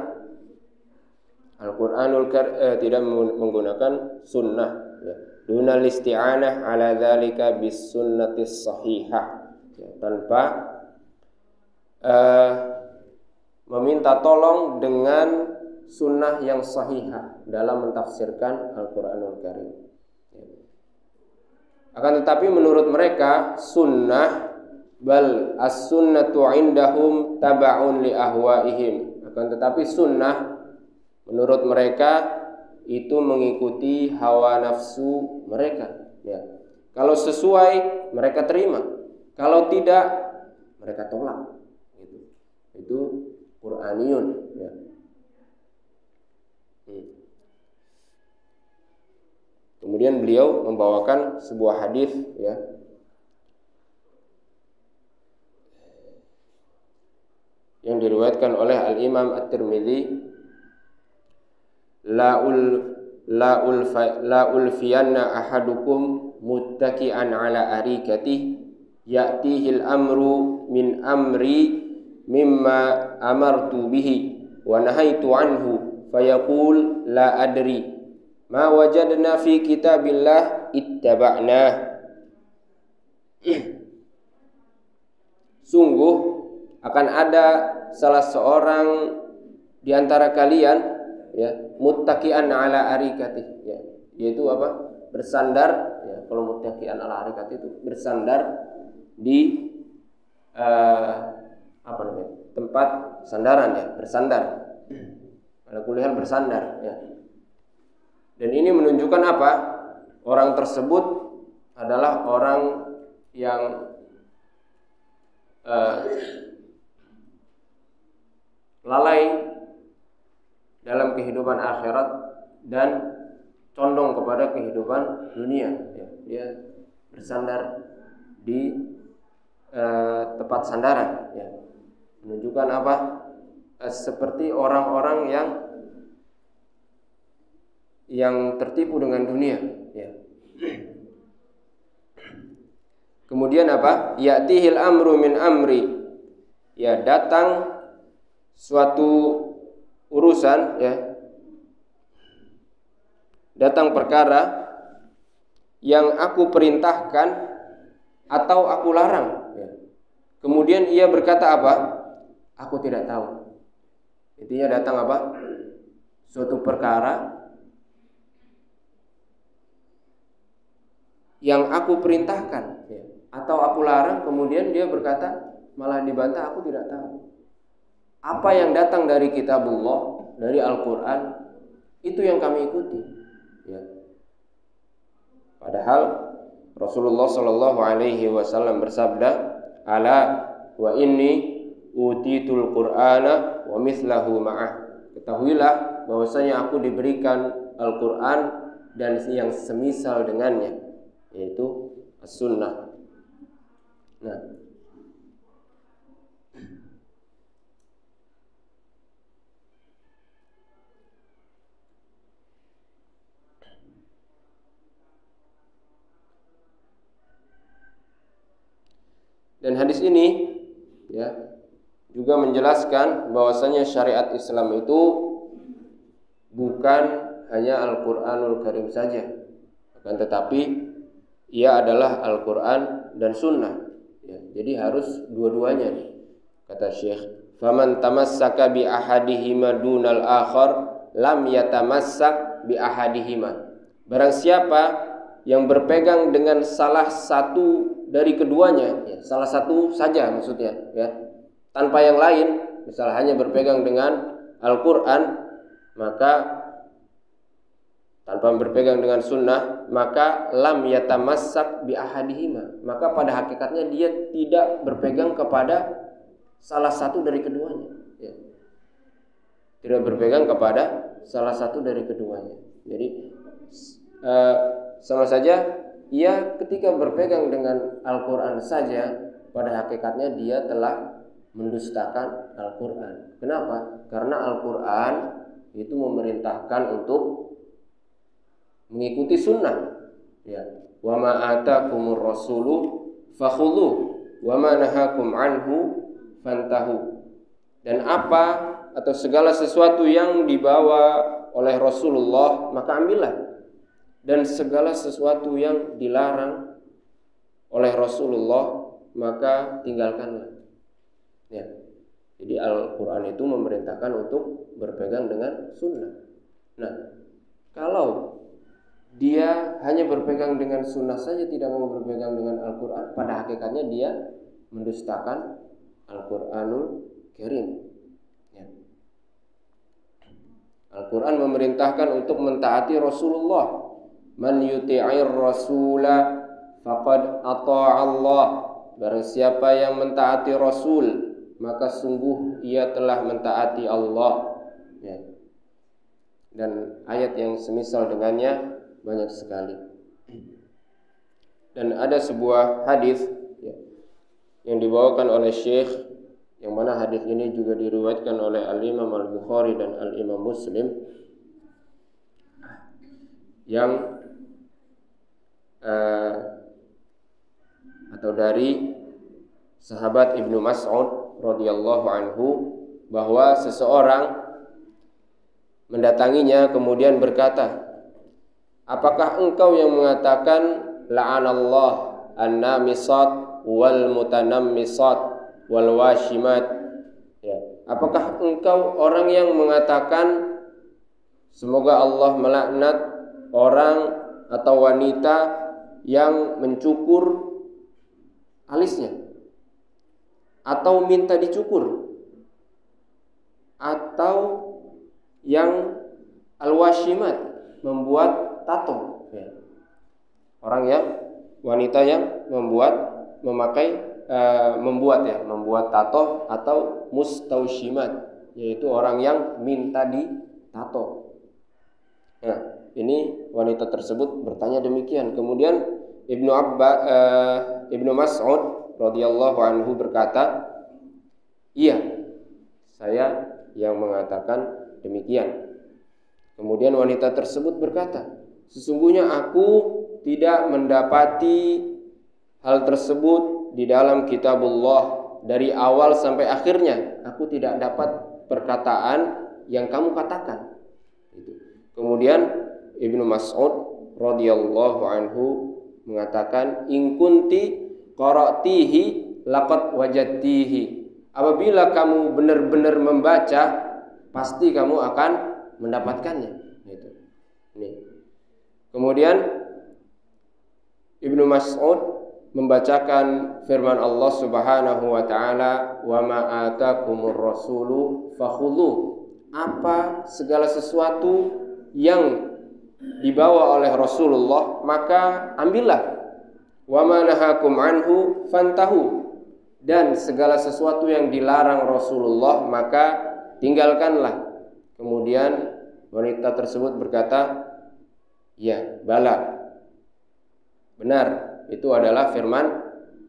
S1: Al-Qur'anul Karim, tidak menggunakan sunnah ya. Dunal isti'anah ala dzalika bis sunnatis sahihah ya, tanpa meminta tolong dengan sunnah yang sahihah dalam mentafsirkan Al-Qur'anul Karim ya. Akan tetapi menurut mereka sunnah, bal as-sunnatu indahum taba'un li ahwaihim, akan tetapi sunnah menurut mereka itu mengikuti hawa nafsu mereka ya. Kalau sesuai mereka terima, kalau tidak mereka tolak gitu. Itu Qur'aniyun ya. Kemudian beliau membawakan sebuah hadis ya, yang diriwayatkan oleh Al-Imam At-Tirmidzi, la ulfiyanna ahadukum muttaki'an ala arikatihi ya'tihil amru min amri mimma amartu bihi wa nahaitu anhu fayaqul la adri ma wajadna fi kitabillah ittaba'nah Sungguh akan ada salah seorang di antara kalian, ya, muttaqian ala arikati, ya, yaitu apa? Bersandar, ya, kalau muttaqian ala arikati itu bersandar di apa namanya? Tempat sandaran, ya, bersandar. Ala kulli hal bersandar, ya. Dan ini menunjukkan apa? Orang tersebut adalah orang yang lalai dalam kehidupan akhirat dan condong kepada kehidupan dunia, ya. Dia bersandar di tempat sandaran, ya. Menunjukkan apa? Seperti orang-orang yang tertipu dengan dunia, ya. Kemudian apa? Ya'tihil amru min amri, ya, datang suatu urusan, ya, datang perkara yang aku perintahkan atau aku larang, ya. Kemudian ia berkata apa? Aku tidak tahu. Intinya datang apa? Suatu perkara yang aku perintahkan, ya, atau aku larang, kemudian dia berkata, malah dibantah, aku tidak tahu. Apa yang datang dari kitabullah, dari Al-Quran, itu yang kami ikuti, ya. Padahal Rasulullah Shallallahu Alaihi Wasallam bersabda, ala wa inni utitul Qur'ana wa mislahu ma'ah. Ketahuilah bahwasanya aku diberikan Al-Quran dan yang semisal dengannya, yaitu as-sunnah. Nah, dan hadis ini, ya, juga menjelaskan bahwasanya syariat Islam itu bukan hanya Al-Qur'anul Karim saja, akan tetapi ia adalah Al-Qur'an dan Sunnah, ya. Jadi harus dua-duanya nih. Kata Syekh, faman tamassaka bi ahadihima dunal akhar lam yatamassak bi ahadihima. Barang siapa yang berpegang dengan salah satu dari keduanya, ya, salah satu saja maksudnya, ya, tanpa yang lain, misal hanya berpegang dengan Al-Qur'an, maka tanpa berpegang dengan sunnah, maka lam yatamassak bi ahadihima, maka pada hakikatnya dia tidak berpegang kepada salah satu dari keduanya, ya. Tidak berpegang kepada salah satu dari keduanya. Jadi sama saja ia ketika berpegang dengan Al-Quran saja, pada hakikatnya dia telah mendustakan Al-Quran. Kenapa? Karena Al-Quran itu memerintahkan untuk mengikuti sunnah, ya. Wa ma atakumur rasulu fakhudhu wa ma nahakum anhu fantahu. Dan apa atau segala sesuatu yang dibawa oleh Rasulullah maka ambillah, dan segala sesuatu yang dilarang oleh Rasulullah maka tinggalkanlah, ya. Jadi Al-Quran itu memerintahkan untuk berpegang dengan sunnah. Nah, kalau dia hanya berpegang dengan sunnah saja, tidak mau berpegang dengan Al-Quran, pada hakikatnya dia mendustakan Al-Quranul Karim, ya. Al-Quran memerintahkan untuk mentaati Rasulullah. Man yuti'ir rasula faqad ata'a Allah. Barang siapa yang mentaati Rasul, maka sungguh ia telah mentaati Allah, ya. Dan ayat yang semisal dengannya banyak sekali. Dan ada sebuah hadis, ya, yang dibawakan oleh Syekh, yang mana hadis ini juga diriwayatkan oleh Al-Imam Al-Bukhari dan Al-Imam Muslim, yang atau dari sahabat Ibnu Mas'ud radhiyallahu anhu, bahwa seseorang mendatanginya kemudian berkata, apakah engkau yang mengatakan la'anallah an-namisat wal mutanammisat wal washimat. Ya. Apakah engkau orang yang mengatakan semoga Allah melaknat orang atau wanita yang mencukur alisnya atau minta dicukur, atau yang al-washimat, membuat tato, ya. Orang yang wanita yang membuat tato, atau mustausimat, yaitu orang yang minta ditato. Nah, ini wanita tersebut bertanya demikian. Kemudian Ibnu Mas'ud radhiyallahu anhu berkata, iya, saya yang mengatakan demikian. Kemudian wanita tersebut berkata, sesungguhnya aku tidak mendapati hal tersebut di dalam kitabullah dari awal sampai akhirnya. Aku tidak dapat perkataan yang kamu katakan. Kemudian Ibnu Mas'ud radhiyallahu anhu mengatakan, in kunti qara'tihi laqad wajadtihi. Apabila kamu benar-benar membaca, pasti kamu akan mendapatkannya. Gitu. Ini. Kemudian Ibnu Mas'ud membacakan firman Allah Subhanahu wa taala, "Wa ma atakumur rasulu fakhudhu." Apa segala sesuatu yang dibawa oleh Rasulullah, maka ambillah. Wa ma nahakum anhu fantahu. Dan segala sesuatu yang dilarang Rasulullah, maka tinggalkanlah. Kemudian wanita tersebut berkata, ya, bala, benar, itu adalah firman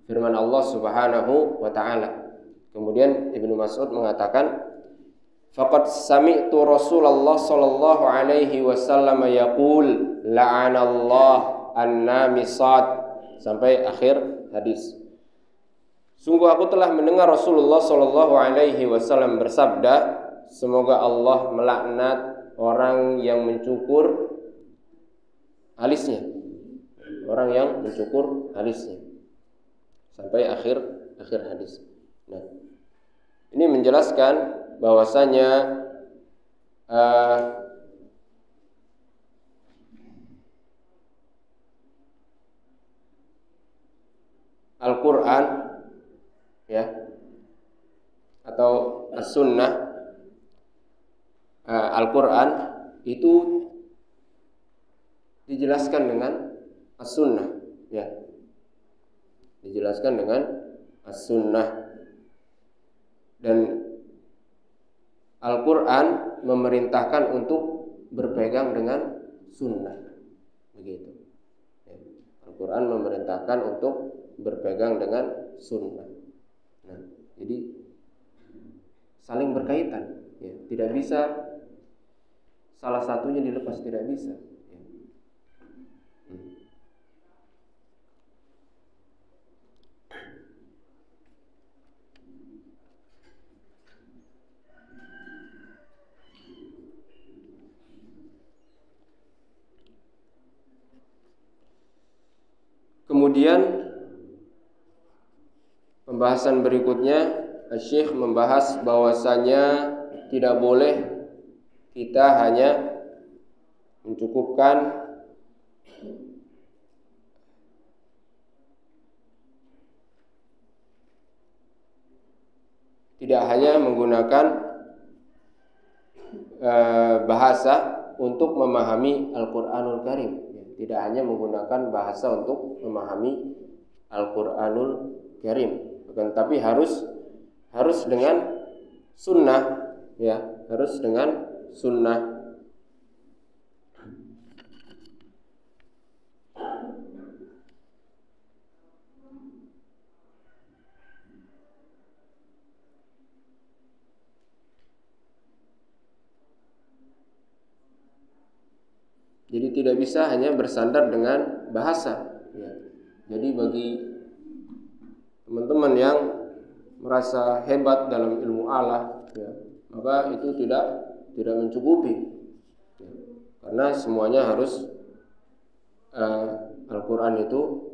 S1: Allah Subhanahu wa taala. Kemudian Ibnu Mas'ud mengatakan, faqad sami'tu Rasulullah sallallahu alaihi wasallam yaqul la'anallahu an-namisat, sampai akhir hadis. Sungguh aku telah mendengar Rasulullah sallallahu alaihi wasallam bersabda, semoga Allah melaknat orang yang mencukur alisnya. Orang yang mencukur alisnya. Sampai akhir hadis. Nah, ini menjelaskan bahwasanya Al-Quran, ya, atau As-Sunnah, Al-Quran itu dijelaskan dengan As-Sunnah, ya, dijelaskan dengan As-Sunnah. Dan Al-Quran memerintahkan untuk berpegang dengan Sunnah, begitu. Al-Quran memerintahkan untuk berpegang dengan Sunnah. Nah, jadi saling berkaitan, ya. Tidak bisa salah satunya dilepas, tidak bisa. Kemudian pembahasan berikutnya, Syekh membahas bahwasanya tidak boleh kita hanya mencukupkan tidak hanya menggunakan bahasa untuk memahami Al-Qur'anul Karim. Tidak hanya menggunakan bahasa untuk memahami Al-Qur'anul Karim, tapi harus dengan sunnah, ya, harus dengan sunnah. Jadi tidak bisa hanya bersandar dengan bahasa, ya. Jadi bagi teman-teman yang merasa hebat dalam ilmu alah, ya, maka itu tidak mencukupi, ya. Karena semuanya harus Al-Quran itu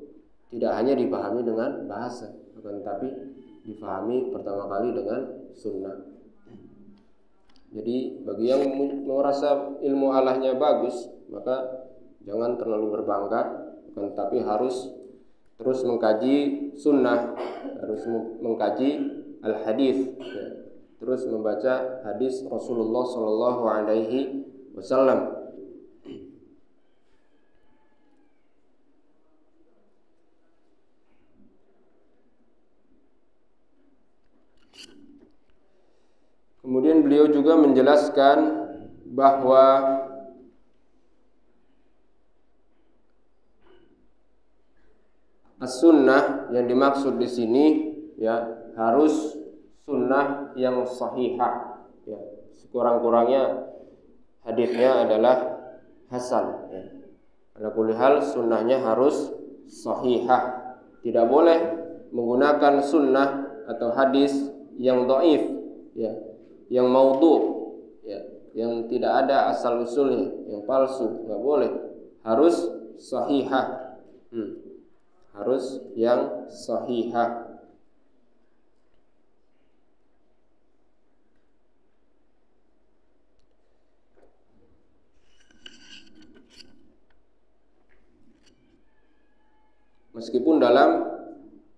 S1: tidak hanya dipahami dengan bahasa, akan tetapi dipahami pertama kali dengan sunnah. Jadi bagi yang merasa ilmu Allahnya bagus, maka jangan terlalu berbangga, akan tetapi harus terus mengkaji sunnah, harus mengkaji al-hadis, ya. Terus membaca hadis Rasulullah Shallallahu Alaihi Wasallam. Kemudian beliau juga menjelaskan bahwa as-sunnah yang dimaksud di sini ya harus sunnah yang sahihah, ya. Sekurang-kurangnya hadisnya adalah hasan, ya. Ala kulli hal sunnahnya harus sahihah. Tidak boleh menggunakan sunnah atau hadis yang dhaif, ya, yang maudhu, ya, yang tidak ada asal usulnya, yang palsu, nggak boleh. Harus sahihah, harus yang sahihah. Meskipun dalam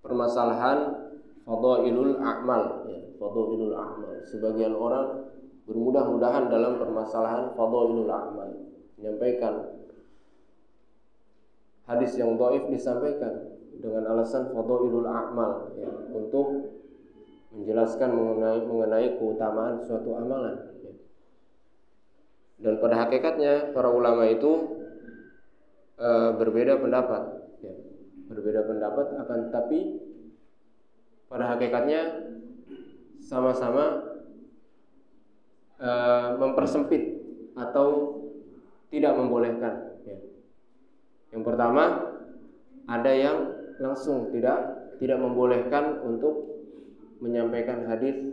S1: permasalahan fadailul a'mal, ya, fadailul a'mal, sebagian orang bermudah-mudahan dalam permasalahan fadailul a'mal, menyampaikan hadis yang dhaif disampaikan dengan alasan fadailul a'mal, ya, untuk menjelaskan mengenai keutamaan suatu amalan, ya. Dan pada hakikatnya para ulama itu berbeda pendapat, ya. Berbeda pendapat, akan tetapi pada hakikatnya sama-sama mempersempit atau tidak membolehkan, ya. Yang pertama, ada yang langsung tidak membolehkan untuk menyampaikan hadis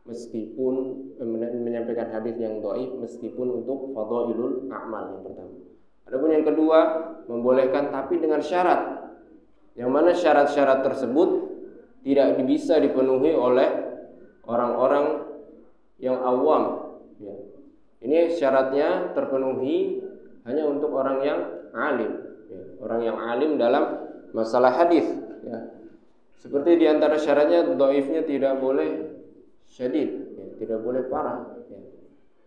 S1: meskipun menyampaikan hadis yang dhaif meskipun untuk fadailul a'mal, yang pertama. Adapun yang kedua, membolehkan tapi dengan syarat, yang mana syarat-syarat tersebut tidak bisa dipenuhi oleh orang-orang yang awam, ya. Ini syaratnya terpenuhi hanya untuk orang yang alim, ya. Orang yang alim dalam masalah hadis, ya. Seperti diantara syaratnya dhaifnya tidak boleh syadid, ya, tidak boleh parah, ya.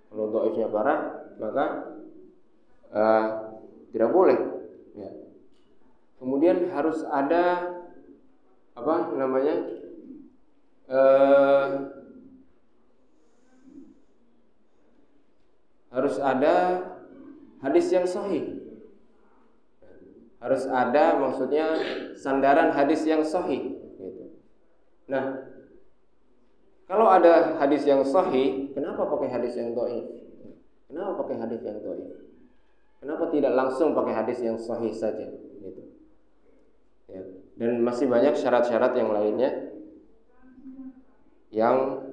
S1: Kalau dhaifnya parah maka tidak boleh, ya. Kemudian harus ada harus ada hadis yang sahih. Harus ada, maksudnya sandaran hadis yang sahih, gitu. Nah, kalau ada hadis yang sahih, kenapa pakai hadis yang dhaif? Kenapa pakai hadis yang dhaif? Kenapa tidak langsung pakai hadis yang sahih saja, gitu. Ya. Dan masih banyak syarat-syarat yang lainnya yang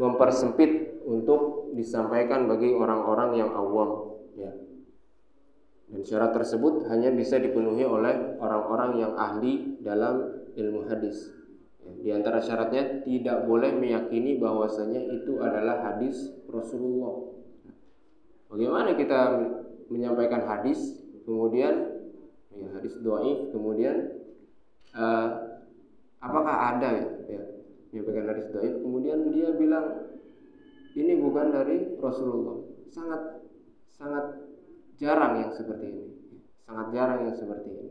S1: mempersempit untuk disampaikan bagi orang-orang yang awam, ya. Dan syarat tersebut hanya bisa dipenuhi oleh orang-orang yang ahli dalam ilmu hadis, ya. Di antara syaratnya tidak boleh meyakini bahwasanya itu adalah hadis Rasulullah. Bagaimana kita menyampaikan hadis, kemudian ya, hadis dhaif, kemudian apakah ada, ya, menyampaikan hadis dhaif kemudian dia bilang ini bukan dari Rasulullah? Sangat jarang yang seperti ini. Sangat jarang yang seperti ini.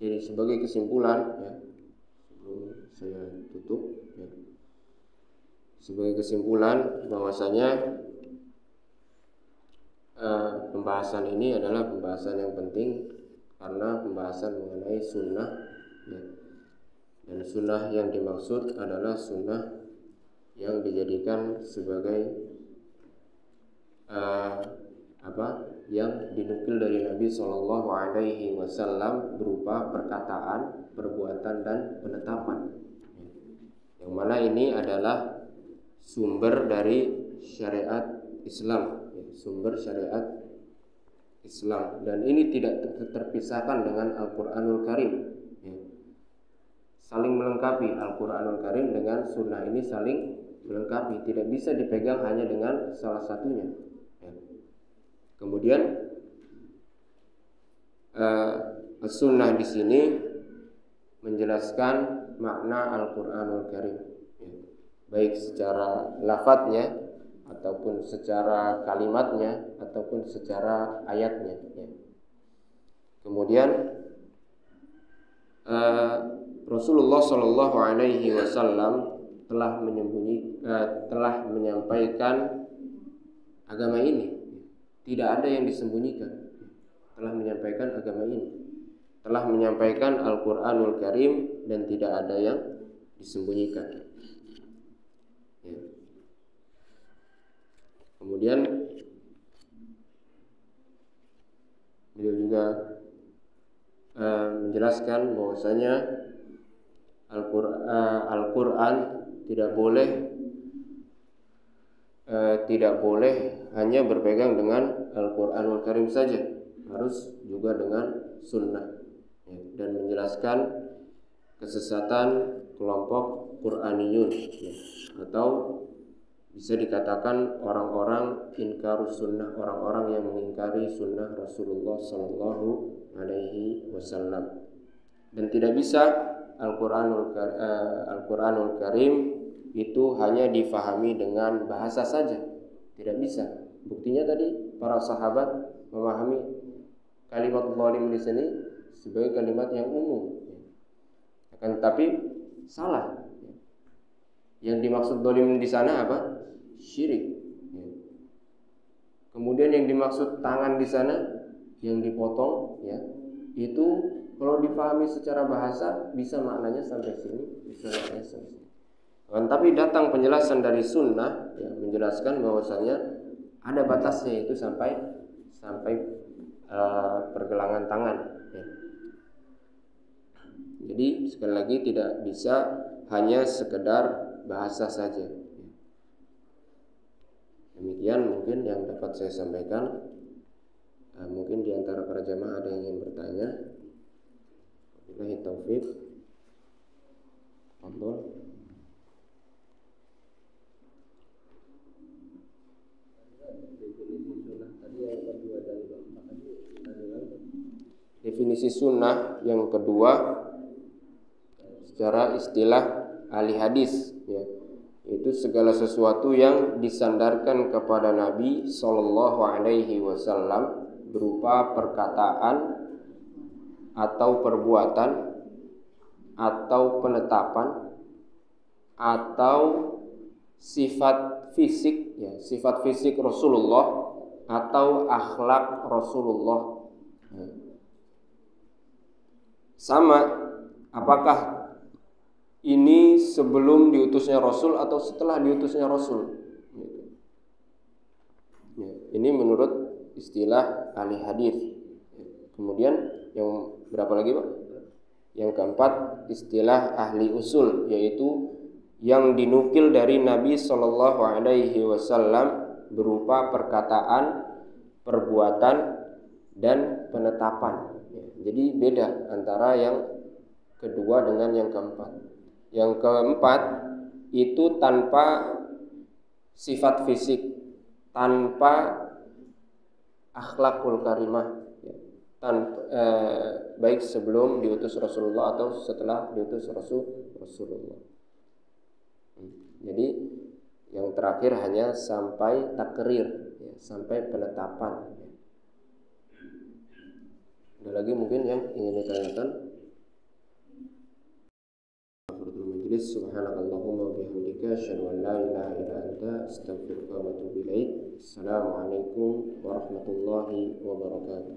S1: Jadi sebagai kesimpulan, ya, sebelum saya tutup, ya, sebagai kesimpulan bahwasanya pembahasan ini adalah pembahasan yang penting karena pembahasan mengenai sunnah, ya. Dan sunnah yang dimaksud adalah sunnah yang dijadikan sebagai yang dinukil dari Nabi Shallallahu Alaihi Wasallam berupa perkataan, perbuatan, dan penetapan. Yang mana ini adalah sumber dari syariat Islam, sumber syariat Islam, dan ini tidak terpisahkan dengan Al-Quranul Karim. Saling melengkapi, Al-Quranul Karim dengan sunnah ini saling melengkapi, tidak bisa dipegang hanya dengan salah satunya. Kemudian sunnah di sini menjelaskan makna Al-Quranul Karim, baik secara lafadznya ataupun secara kalimatnya ataupun secara ayatnya. Kemudian Rasulullah Shallallahu Alaihi Wasallam telah menyampaikan agama ini, tidak ada yang disembunyikan. Telah menyampaikan agama ini, telah menyampaikan Al-Quranul Karim, dan tidak ada yang disembunyikan. Kemudian beliau juga menjelaskan bahwasanya Al-Quran tidak boleh hanya berpegang dengan Al-Quranul Karim saja, harus juga dengan sunnah, dan menjelaskan kesesatan kelompok Quraniyun, atau bisa dikatakan orang-orang inkarus sunnah, orang-orang yang mengingkari sunnah Rasulullah Sallallahu Alaihi Wasallam. Dan tidak bisa Al-Quranul Karim itu hanya difahami dengan bahasa saja, tidak bisa. Buktinya tadi para sahabat memahami kalimat zalim di sini sebagai kalimat yang umum, akan tetapi salah. Yang dimaksud zalim di sana apa? Syirik. Kemudian yang dimaksud tangan di sana yang dipotong, itu kalau dipahami secara bahasa bisa maknanya sampai sini, bisa maknanya sampai sini. Tapi datang penjelasan dari sunnah menjelaskan bahwasanya ada batasnya, itu sampai pergelangan tangan. Jadi sekali lagi tidak bisa hanya sekedar bahasa saja. Demikian mungkin yang dapat saya sampaikan. Mungkin di antara para jamaah ada yang ingin bertanya. Wabillahi taufik. Fadhol. Definisi sunnah yang kedua secara istilah ahli hadis, itu segala sesuatu yang disandarkan kepada Nabi Sallallahu Alaihi Wasallam berupa perkataan atau perbuatan atau penetapan atau sifat fisik, sifat fisik Rasulullah atau akhlak Rasulullah. Sama, apakah ini sebelum diutusnya Rasul atau setelah diutusnya Rasul? Ini menurut istilah ahli hadis. Kemudian yang berapa lagi, Pak? Yang keempat, istilah ahli usul, yaitu yang dinukil dari Nabi Sallallahu Alaihi Wasallam berupa perkataan, perbuatan, dan penetapan. Jadi beda antara yang kedua dengan yang keempat. Yang keempat itu tanpa sifat fisik, tanpa akhlakul karimah, baik sebelum diutus Rasulullah atau setelah diutus Rasulullah. Jadi yang terakhir hanya sampai takrir, sampai penetapan. Ada lagi mungkin yang ingin ditanyakan? Majlis subhanakallahumma wa bihamdika asyhadu an la ilaha illa anta astaghfiruka wa atubu ilaik. Assalamualaikum warahmatullahi wabarakatuh.